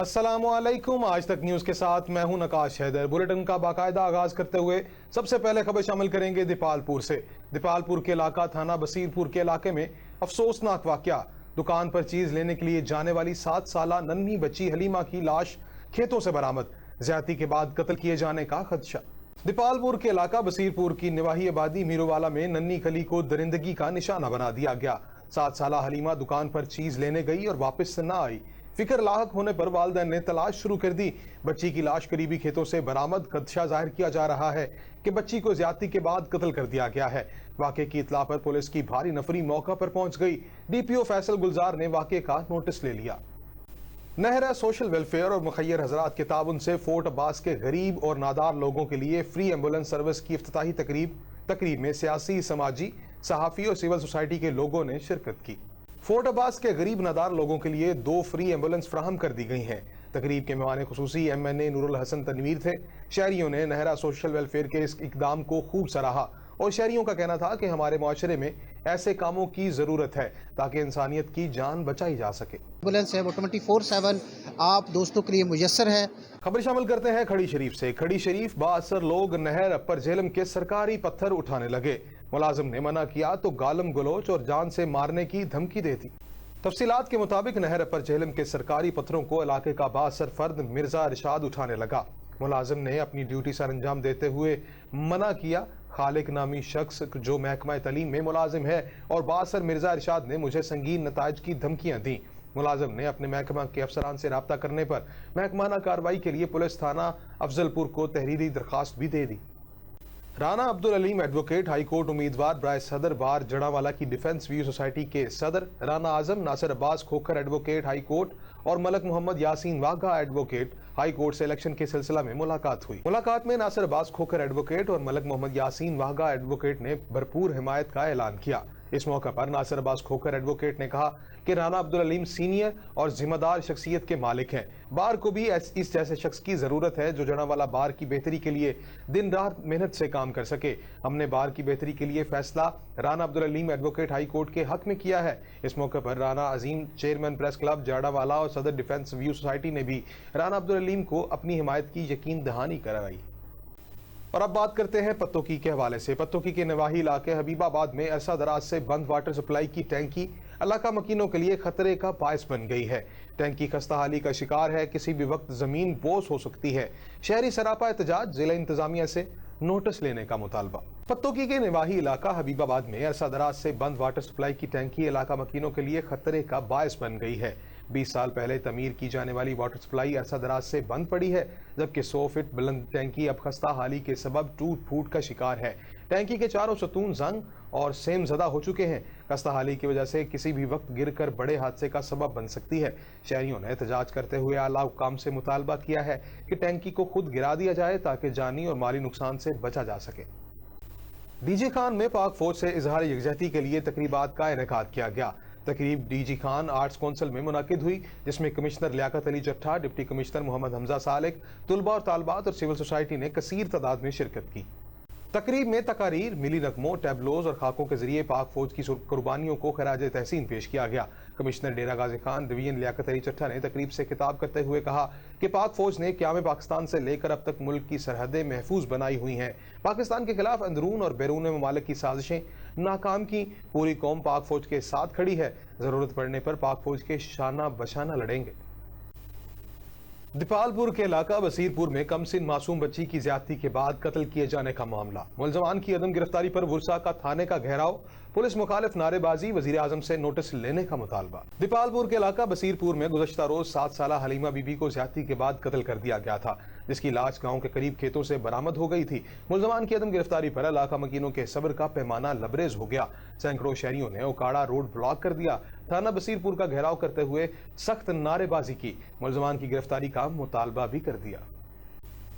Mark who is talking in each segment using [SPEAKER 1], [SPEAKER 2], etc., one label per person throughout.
[SPEAKER 1] अस्सलाम वालेकुम। आज तक न्यूज़ के साथ मैं हूं नकाश हैदर। बुलेटिन का बाकायदा आगाज करते हुए सबसे पहले खबर शामिल करेंगे दीपालपुर से। दीपालपुर के इलाका थाना बसीरपुर के इलाके में अफसोसनाक वाकया। दुकान पर चीज लेने के लिए जाने वाली 7 साला नन्ही बच्ची हलीमा की लाश खेतों से बरामद। ज्यादती के बाद कत्ल किए जाने का खदशा। दीपालपुर के इलाका बसीरपुर की निवाही आबादी मीरोवाला में नन्ही खली को दरिंदगी का निशाना बना दिया गया। 7 साला हलीमा दुकान पर चीज लेने गई और वापस न आई। फिक्र लाहक होने पर वालिदैन ने तलाश शुरू कर दी। बच्ची की लाश करीबी खेतों से बरामद। खदशा जाहिर किया जा रहा है कि बच्ची को ज्यादती के बाद कत्ल कर दिया गया है। वाक़े की इत्ला पर पुलिस की भारी नफरी मौका पर पहुंच गई। डीपीओ फैसल गुलजार ने वाक़े का नोटिस ले लिया। नहरा सोशल वेलफेयर और मुखैर हजरात के ताउन से फोर्ट अब्बास के गरीब और नादार लोगों के लिए फ्री एम्बुलेंस सर्विस की इफ्तिताही तकरीब में सियासी, समाजी, सहाफ़ी और सिविल सोसाइटी के लोगों ने शिरकत की। फोर्ट अब्बास के गरीब नादार लोगों के लिए 2 फ्री एम्बुलेंस फ्राहम कर दी गई हैं। तकरीब के मेहमान खुसूसी MNA नूरुल हसन तनवीर थे। शहरियों ने नहरा सोशल वेलफेयर के इस इकदाम को खूब सराहा और शहरियों का कहना था कि हमारे माशरे में ऐसे कामों की ज़रूरत है ताकि इंसानियत की जान बचाई जा सके।
[SPEAKER 2] एम्बुलेंस है वो 24/7 आप दोस्तों के लिए मुयस्सर है।
[SPEAKER 1] खबर शामिल करते हैं खड़ी शरीफ से। खड़ी शरीफ बाअसर लोग नहर अपर झेलम के सरकारी पत्थर उठाने लगे। मुलाजिम ने मना किया तो गालम गलोच और जान से मारने की धमकी दे दी। तफसीलात के मुताबिक नहर अपर झेलम के सरकारी पत्थरों को इलाके का बाअसर फर्द मिर्जा इरशाद उठाने लगा। मुलाजिम ने अपनी ड्यूटी सर अंजाम देते हुए मना किया। खालिक नामी शख्स जो महकमा तलीम में मुलाजिम है और बाअसर मिर्जा इरशाद ने मुझे संगीन नताइज की धमकियां दी। मुलाजिम ने अपने महकमा के अफसरान से राब्ता करने पर महकमाना कार्रवाई के लिए पुलिस थाना अफजलपुर को तहरीरी दरखास्त भी दे दी। Rana Abdul Aleem advocate high court उम्मीदवार बराए सदर बार जड़ावाला की डिफेंस व्यू सोसाइटी के सदर Rana Azam Nasir Abbas Khokhar advocate high court और Malik Mohammad Yasin Wagha advocate high court से इलेक्शन के सिलसिला में मुलाकात हुई। मुलाकात में नासिर अब्बास खोखर एडवोकेट और मलक मोहम्मद यासीन वाघा एडवोकेट ने भरपूर हिमायत का ऐलान किया। इस मौके पर नासिर अब्बास खोखर एडवोकेट ने कहा कि राना अब्दुल अलीम सीनियर और जिम्मेदार शख्सियत के मालिक हैं। बार को भी इस जैसे शख्स की जरूरत है जो जड़ावाला बार की बेहतरी के लिए दिन रात मेहनत से काम कर सके। हमने बार की बेहतरी के लिए फैसला Rana Abdul Aleem advocate high court के हक में किया है। इस मौके पर राना अजीम चेयरमैन प्रेस क्लब जड़ावाला और सदर डिफेंस व्यू सोसाइटी ने भी राना अब्दुल अलीम को अपनी हिमायत की यकीन दहानी करवाई। और अब बात करते हैं पत्तोकी के हवाले से। पत्तोकी के नवाही इलाके हबीबाबाद में अरसा दराज से बंद वाटर सप्लाई की टैंकी इलाका मकीनों के लिए खतरे का बायस बन गई है। टैंकी खस्ताहाली का शिकार है, किसी भी वक्त जमीन बोझ हो सकती है। शहरी सरापा एहतजाज, जिला इंतजामिया से नोटिस लेने का मुतालबा। पत्तोकी के निवाही इलाका हबीबाबाद में अरसा दराज से बंद वाटर सप्लाई की टैंकी इलाका मकीनों के लिए खतरे का बायस बन गई है। 20 साल पहले तमीर की जाने वाली वाटर सप्लाई अरसा दराज से बंद पड़ी है, जबकि 100 फीट बुलंद टैंकी अब खस्ता हाली के सबब टूट फूट का शिकार है। टैंकी के चारों सतून जंग और सेम ज़दा हो चुके हैं। खस्ता हाली की वजह से किसी भी वक्त गिर कर बड़े हादसे का सबब बन सकती है। शहरियों ने एहतजाज करते हुए आला हुक्काम से मुतालबा किया है कि टैंकी को खुद गिरा दिया जाए ताकि जानी और माली नुकसान से बचा जा सके। डीजी खान में पाक फौज से इजहार यकजहती के लिए तकरीबात का इनेकाद किया गया। तकरीब डीजी खान आर्ट्स कौंसिल में मुनाकिद हुई, जिसमें commissioner Liaquat Ali Jattha, deputy commissioner Mohammad Hamza Salik, तुलबा और तालबात और सिविल सोसाइटी ने कसीर तादाद में शिरकत की। तकरीब में तकारीर, मिली नगमों, टैबलोज और खाकों के जरिए पाक फौज की कुर्बानियों को खराज तहसीन पेश किया गया। कमिश्नर डेरा गाजी खान डिवीजन लियाकत अली चट्ठा ने तकरीब से खिताब करते हुए कहा कि पाक फौज ने क़याम पाकिस्तान से लेकर अब तक मुल्क की सरहदें महफूज बनाई हुई हैं। पाकिस्तान के खिलाफ अंदरून और बैरून ममालिक की साजिशें नाकाम की। पूरी कौम पाक फौज के साथ खड़ी है। जरूरत पड़ने पर पाक फौज के शाना बशाना लड़ेंगे। दीपालपुर के इलाका बसीरपुर में कमसिन मासूम बच्ची की ज्यादती के बाद कत्ल किए जाने का मामला। मुलजमान की अदम गिरफ्तारी पर वुरसा का थाने का घेराव, पुलिस मुखालिफ नारेबाजी, वजीर आजम से नोटिस लेने का मुतालबा। दीपालपुर के इलाका बसीरपुर में गुज़श्ता रोज 7 साला हलीमा बीबी को ज्यादती के बाद कत्ल कर दिया गया था, जिसकी लाश गांव के करीब खेतों से बरामद हो गई थी। मुलजमान की अदम गिरफ्तारी पर इलाका मकीनों के सब्र का पैमाना लबरेज हो गया। सैकड़ों शहरियों ने ओकाड़ा रोड ब्लॉक कर दिया। थाना बसीरपुर का घेराव करते हुए सख्त नारेबाजी की। मुलजमान की गिरफ्तारी का मुतालबा भी कर दिया।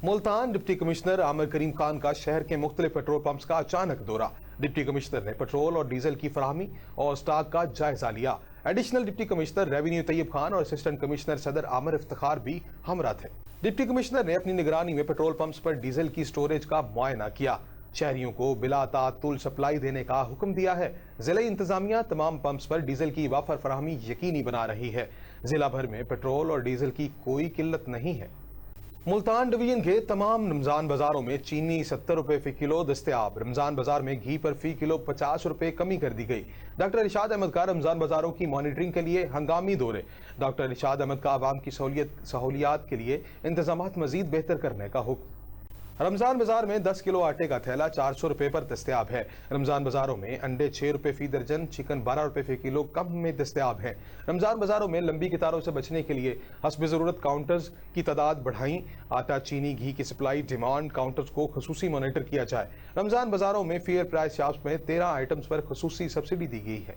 [SPEAKER 1] मुल्तान डिप्टी कमिश्नर आमिर करीम खान का शहर के मुख्तलिफ पेट्रोल पंप्स का अचानक दौरा। डिप्टी कमिश्नर ने पेट्रोल और डीजल की फराहमी और स्टॉक का जायजा लिया। Additional deputy commissioner revenue Tayyab Khan और असिस्टेंट कमिश्नर सदर आमिर इफ्तिखार भी हमरा थे। डिप्टी कमिश्नर ने अपनी निगरानी में पेट्रोल पंप्स पर डीजल की स्टोरेज का मुआयना किया। शहरियों को बिला तातुल सप्लाई देने का हुक्म दिया है। जिला इंतजामिया तमाम पंप्स पर डीजल की वाफर फराहमी यकीनी बना रही है। ضلع بھر میں पेट्रोल और डीजल की कोई किल्लत नहीं है। मुल्तान डिवीजन के तमाम रमजान बाजारों में चीनी 70 रुपए फी किलो दस्तयाब। रमजान बाजार में घी पर फी किलो 50 रुपए कमी कर दी गई। डॉक्टर इरशाद अहमद का रमजान बाजारों की मॉनिटरिंग के लिए हंगामी दौरे। डॉक्टर इरशाद अहमद का आवाम की सहूलियात के लिए इंतजामात मजीद बेहतर करने का हुक्म। रमजान बाजार में 10 किलो आटे का थैला 400 रुपए पर दस्तयाब है। रमजान बाजारों में अंडे 6 रुपए फी दर्जन, चिकन 12 रुपए फी किलो कम में दस्तयाब है। रमजान बाजारों में लंबी कतारों से बचने के लिए हस्ब ज़रूरत काउंटर्स की तादाद बढ़ाई। आटा, चीनी, घी की सप्लाई डिमांड काउंटर्स को खसूसी मॉनिटर किया जाए। रमजान बाजारों में फेयर प्राइस शॉप्स में 13 आइटम्स पर खसूसी सब्सिडी दी गई है।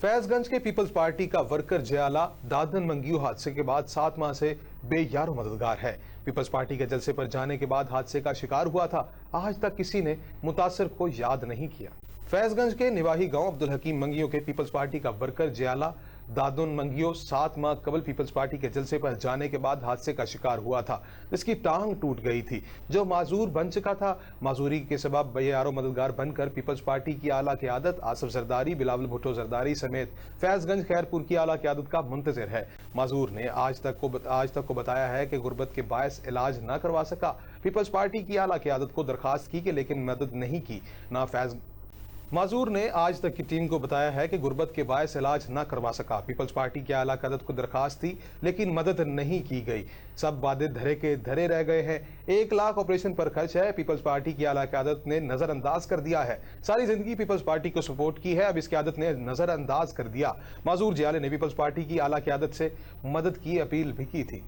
[SPEAKER 1] फैजगंज के पीपल्स पार्टी का वर्कर जयाला दादन मंगियो हादसे के बाद 7 माह से बेयारो मददगार है। पीपल्स पार्टी के जलसे पर जाने के बाद हादसे का शिकार हुआ था। आज तक किसी ने मुतासर को याद नहीं किया। फैजगंज के निवाही गांव अब्दुल हकीम मंगियो के पीपल्स पार्टी का वर्कर जयाला दादुन मंगियो 7 माह कबल पीपल्स पार्टी के जलसे पर जाने के बाद हादसे का शिकार हुआ था, जिसकी टांग टूट गई थी। जो माजूर बन चुका था, माजूरी के सबब बेयारो मददगार बनकर पीपल्स पार्टी की आला क़यादत आसिफ जरदारी, बिलावल भुट्टो जरदारी समेत फैजगंज खैरपुर की आला क़यादत का मुंतज़िर है। माजूर ने आज तक को बताया है कि गुर्बत के बायस इलाज न करवा सका। पीपल्स पार्टी की आला क़यादत को दरखास्त की लेकिन मदद नहीं की। माजूर ने आज तक की टीम को बताया है कि गुर्बत के बायस इलाज न करवा सका। पीपल्स पार्टी की आला क़यादत को दरखास्त थी लेकिन मदद नहीं की गई। सब वादे धरे के धरे रह गए हैं। 1 लाख ऑपरेशन पर खर्च है। पीपल्स पार्टी की आला क़यादत ने नजरअंदाज कर दिया है। सारी जिंदगी पीपल्स पार्टी को सपोर्ट की है, अब इस क़यादत ने नजरअंदाज कर दिया। माजूर जियाले ने पीपल्स पार्टी की आला क़यादत से मदद की अपील भी की थी।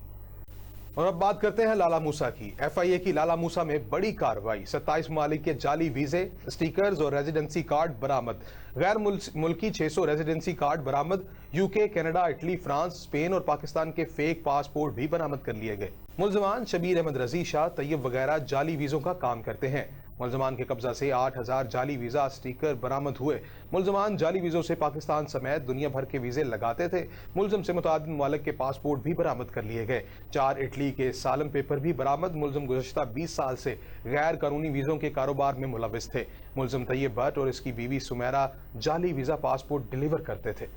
[SPEAKER 1] और अब बात करते हैं लाला मूसा की। FIA की लाला मूसा में बड़ी कार्रवाई। 27 ममालिक के जाली वीजे, स्टिकर्स और रेजिडेंसी कार्ड बरामद। गैर मुल्की 600 रेजिडेंसी कार्ड बरामद। UK, Canada, Italy, France, Spain और पाकिस्तान के फेक पासपोर्ट भी बरामद कर लिए गए। मुल्ज़मान शबीर अहमद रजी, शाह तैयब वगैरह जाली वीज़ों का काम करते हैं। मुल्ज़मान के कब्जा से 8000 जाली वीज़ा स्टिकर बरामद हुए। मुल्ज़मान जाली वीज़ों से पाकिस्तान समेत दुनिया भर के वीज़े लगाते थे। मुल्ज़म से मुतादिद ममालिक के पासपोर्ट भी बरामद कर लिए गए। 4 इटली के सालम पेपर भी बरामद। मुल्ज़म गुज़श्ता 20 साल से गैर कानूनी वीज़ों के कारोबार में मुलविस थे। मुल्ज़म तैयब भट्ट और इसकी बीवी सुमेरा जाली वीज़ा पासपोर्ट डिलीवर करते थे।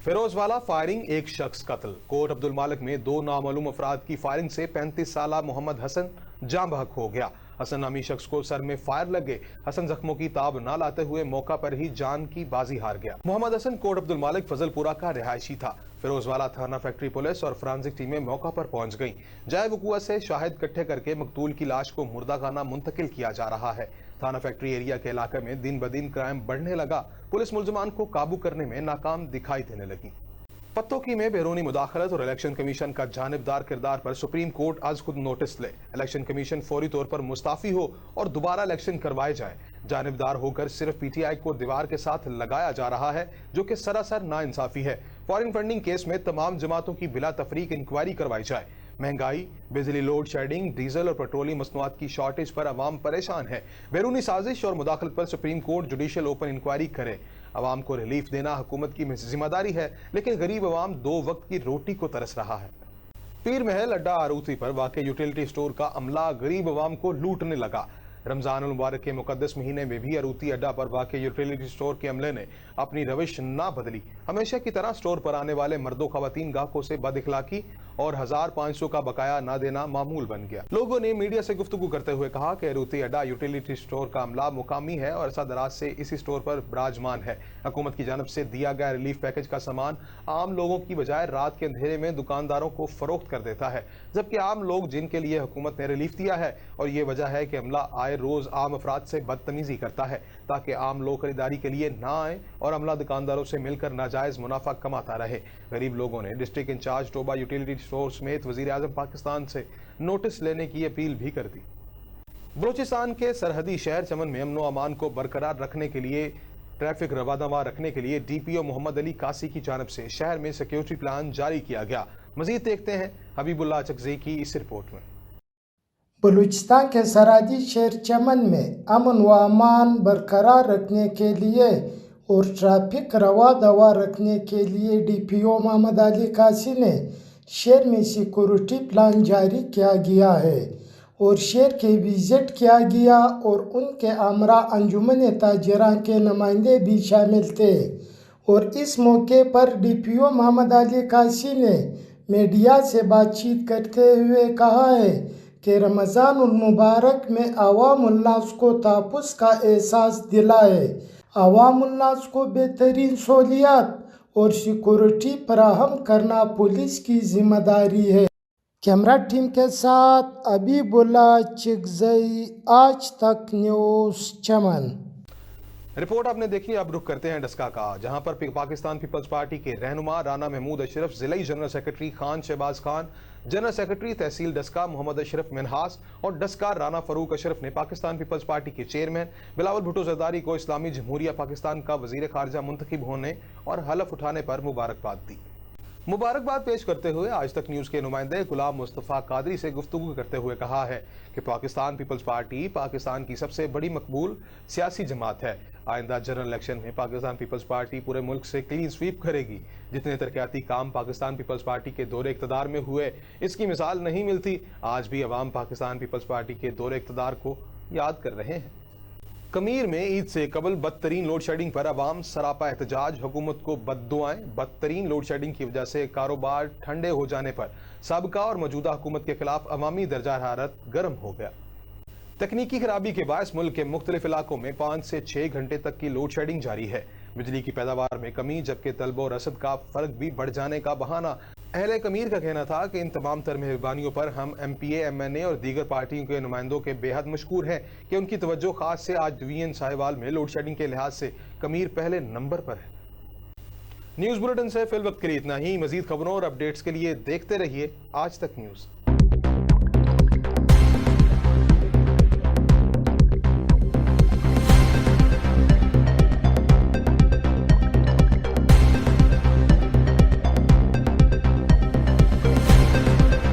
[SPEAKER 1] फिरोजवाला फायरिंग, 1 शख्स कत्ल। कोट अब्दुल मालिक में 2 नामालूम अफराद की फायरिंग से 35 साला मोहम्मद हसन जाँ बहक हो गया। हसन नामी शख्स को सर में फायर लग गए। हसन जख्मों की ताब ना लाते हुए मौका पर ही जान की बाजी हार गया। मोहम्मद हसन कोट अब्दुल मालिक फजलपुरा का रिहायशी था। फिरोजवाला थाना फैक्ट्री पुलिस और फ्रांसिक टीमें मौका पर पहुंच गईं। जाए वकूआ से शाहिद इकट्ठे करके मकतूल की लाश को मुर्दाखाना मुंतकिल किया जा रहा है। थाना फैक्ट्री एरिया के इलाके में दिन ब दिन क्राइम बढ़ने लगा। पुलिस मुल्ज़मान को काबू करने में नाकाम दिखाई देने लगी। पत्तोकी में बैरूनी मुदाखलत और इलेक्शन कमीशन का जानिबदार किरदार पर सुप्रीम कोर्ट आज खुद नोटिस ले। इलेक्शन कमीशन फौरी तौर पर मुस्ताफी हो और दोबारा इलेक्शन करवाए जाए। जानिबदार होकर सिर्फ PTI को दीवार के साथ लगाया जा रहा है, जो कि सरासर नाइंसाफी है। फॉरेन फंडिंग केस में तमाम जमातों की बिला तफरीक इंक्वायरी करवाई जाए। महंगाई, बिजली लोड शेडिंग, डीजल और पेट्रोलियम मसनूआत की शॉर्टेज पर अवाम परेशान है। बैरूनी साजिश और मुदाखलत पर supreme court judicial open inquiry करे। अवाम को रिलीफ देना हुकूमत की जिम्मेदारी है, लेकिन गरीब अवाम 2 वक्त की रोटी को तरस रहा है। पीर महल अड्डा आरूती पर वाक़ यूटिलिटी स्टोर का अमला गरीब अवाम को लूटने लगा। रमजान मुबारक के मुकद्दस महीने में भी आरूती अड्डा पर वाक़ यूटिलिटी स्टोर के अमले ने अपनी रविश ना बदली। हमेशा की तरह स्टोर पर आने वाले मर्दों ख़वातीन गाहकों से बदअखलाकी और 1500 का बकाया ना देना मामूल बन गया। लोगों ने मीडिया से गुफ्तगू करते हुए कहा कि आरूती अड्डा यूटिलिटी स्टोर का अमला मुकामी है और अरसा दराज से इसी स्टोर पर विराजमान है। हुकूमत की जानब से दिया गया रिलीफ पैकेज का सामान आम लोगों की बजाय रात के अंधेरे में दुकानदारों को फरोख्त कर देता है, जबकि आम लोग जिनके लिए हुकूमत ने रिलीफ दिया है, और ये वजह है कि अमला आए रोज आम अफराद से बदतमीजी करता है ताकि आम लोग खरीदारी के लिए ना आए और अमला दुकानदारों से मिलकर नाजायज मुनाफा कमाता रहे। गरीब लोगों ने district in charge Toba utility store समेत वजीर आजम पाकिस्तान से नोटिस लेने की अपील भी कर दी। बलूचिस्तान के सरहदी शहर चमन में अमन व अमान को बरकरार रखने के लिए ट्रैफिक रवादवा रखने के लिए DPO मोहम्मद अली कासी की जानब से शहर में सिक्योरिटी प्लान जारी किया गया। मजीद देखते हैं हबीबुल्लाह चकज़ई की इस रिपोर्ट में।
[SPEAKER 3] बलूचिस्तान के सरहदी शहर चमन में अमन व अमान बरकरार रखने के लिए और ट्रैफिक रवा दवा रखने के लिए DPO मोहम्मद अली कासी ने शहर में सिक्योरिटी प्लान जारी किया गया है और शहर के विजिट किया गया और उनके आमरा अंजुमन ताजरान के नुमाइंदे भी शामिल थे। اور اس موقع پر DPO محمد علی قاسی نے میڈیا سے بات چیت کرتے ہوئے کہا ہے کہ رمضان المبارک میں عوام الناس کو تحفظ کا احساس دلائے، عوام الناس کو بہترین سہولیات اور سیکورٹی فراہم کرنا پولیس کی ذمہ داری ہے۔ کیمرہ ٹیم کے ساتھ حبیب اللہ چکزئی، آج تک نیوز، چمن۔
[SPEAKER 1] رپورٹ آپ نے دیکھی، اب رخ کرتے ہیں ڈسکا کا، جہاں پر پاکستان پیپلز پارٹی کے رہنما رانا محمود اشرف، ضلعی general secretary Khan Shahbaz Khan, general secretary تحصیل ڈسکا محمد اشرف منہاس اور ڈسکا رانا فاروق اشرف نے پاکستان پیپلز پارٹی کے چیئرمین بلاول بھٹو زرداری کو اسلامی جمہوریہ پاکستان کا وزیر خارجہ منتخب ہونے اور حلف اٹھانے پر مبارکباد دی۔ مبارکباد پیش کرتے ہوئے آج تک نیوز کے نمائندے غلام مصطفیٰ قادری سے گفتگو کرتے ہوئے کہا ہے کہ پاکستان پیپلز پارٹی پاکستان کی سب سے بڑی مقبول سیاسی جماعت ہے۔ آئندہ جنرل الیکشن میں پاکستان پیپلز پارٹی پورے ملک سے کلین سویپ کرے گی۔ جتنے ترقیاتی کام پاکستان پیپلز پارٹی کے دور اقتدار میں ہوئے، اس کی مثال نہیں ملتی۔ آج بھی عوام پاکستان پیپلز پارٹی کے دور اقتدار کو یاد کر رہے ہیں۔ کمیر میں عید سے قبل بدترین لوڈ شیڈنگ پر عوام سراپا احتجاج، حکومت کو بد دعائیں۔ بدترین لوڈ شیڈنگ کی وجہ سے کاروبار ٹھنڈے ہو جانے پر سابقہ اور موجودہ حکومت کے خلاف عوامی درجہ حرارت گرم ہو گیا۔ تکنیکی خرابی کے باعث ملک کے مختلف علاقوں میں 5 سے 6 گھنٹے تک کی لوڈ شیڈنگ جاری ہے۔ بجلی کی پیداوار میں کمی، جبکہ طلب و رسد کا فرق بھی بڑھ جانے کا بہانہ۔ اہل کمیر کا کہنا تھا کہ ان تمام تر مہربانیوں پر ہم MPA، MNA اور دیگر پارٹیوں کے نمائندوں کے بے حد مشکور ہیں کہ ان کی توجہ خاص سے آج ڈویژن ساہیوال میں لوڈ شیڈنگ کے لحاظ سے کمیر پہلے نمبر پر ہے۔ نیوز بلیٹن سے فی الوقت کے لیے اتنا ہی۔ مزید خبروں اور اپڈیٹس کے لیے دیکھتے رہیے آج تک نیوز۔